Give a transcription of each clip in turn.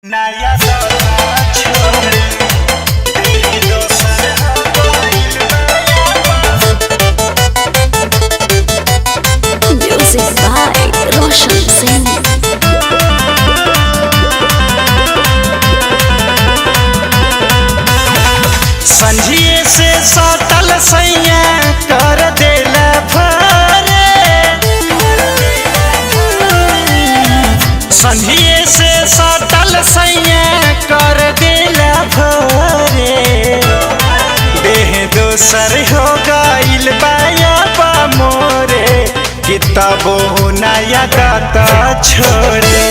नया दौर छोड़े तेरे दोसर गइल बा। Music by Roshan Singh. संझिए से सटल सैया कर देला भरे, संझिए से सटल सैया कर देला भरे। देह दोसर हो गइल बाया बा मोरे, किताबो नया गाता छोड़े।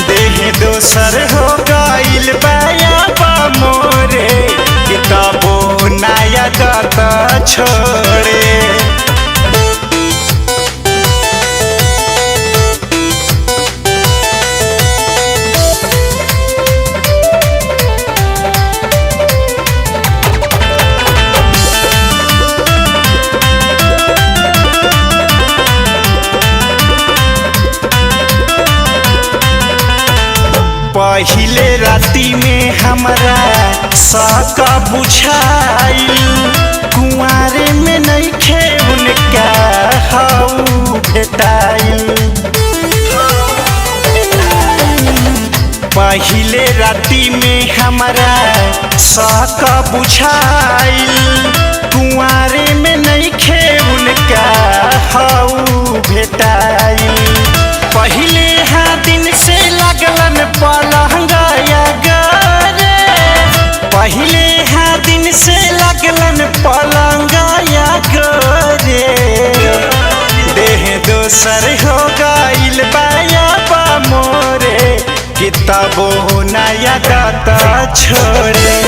देह दोसर हो गइल बाया बा मोरे, किताबो नया गाता छोड़े। पहिले राती में हमरा साका बुझाइल, कुंवारे में नइखे उनका हाउ भेटाइल। पहिले राती में हमरा साका बुझाइल, कुंवारे में नइखे उनका हाउ भेटाइल। पहिले हाँ दिन से लगलन पलंगया गरे, पहिले हाँ दिन से लगलन पलंगया गरे। देह दोसर हो गइल बाया बा मोरे, किताबो नया गाता छोड़े।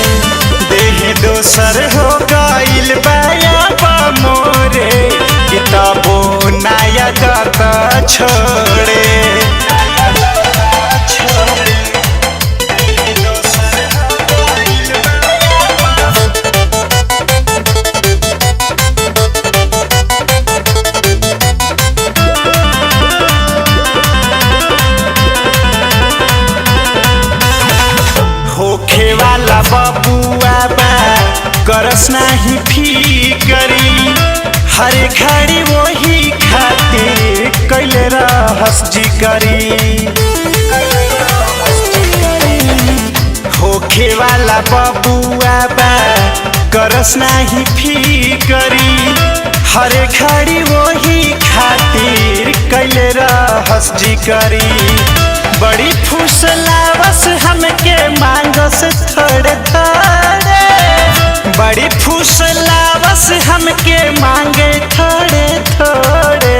देह दोसर हो गइल बाया बा मोरे, किताबो नया गाता छोड़े। होखे वाला बबुआ बा करस नाही फिकरी, हर घड़ी वही खातिर कैले रहस जिकरी। होखे वाला बबुआ बा करस नाही फिकरी, हर घड़ी वही खातिर कैले रहस जिकरी। बड़ी फुसलावस हमके मांगस थोड़े थोड़े, बड़ी फुसलावस हमके मांगे थोड़े थोड़े।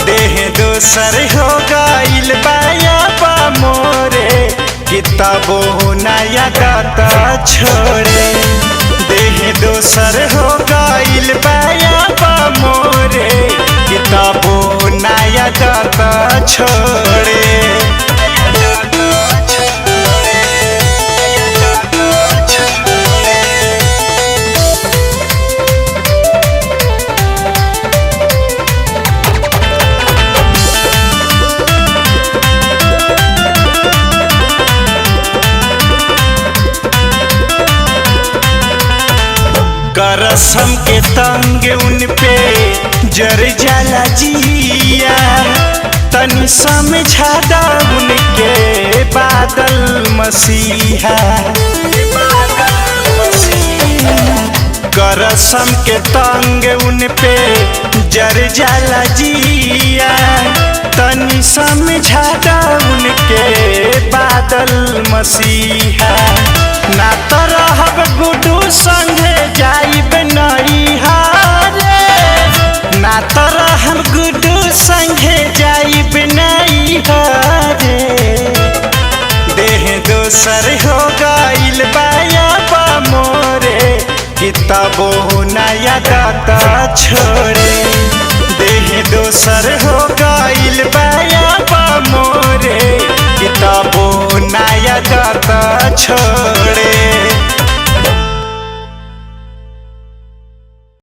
देह दोसर हो गइल बाया बा मोरे, किताबो नया गाता छोड़े। देह दोसर हो गइल बाया बा मोरे, किताबो नया गाता छोड़े। करसम के तंग उन पे जर जाला जिया, तनी समझा दा उनके बादल मसीहा। करसम के तंग उन पे जर जाला जिया, तनी समझा दा उनके बादल मसीहा। ना तो रहब गुडू संगे जाइब नैहरे, ना तो रहब गुडू संगे जाइब नैहरे। देह दोसर हो गइल बाया बा मोरे, किताबो नया गाता छोड़े। देह दोसर हो गइल बाया बा मोरे, किताबो नया गाता छोड़े।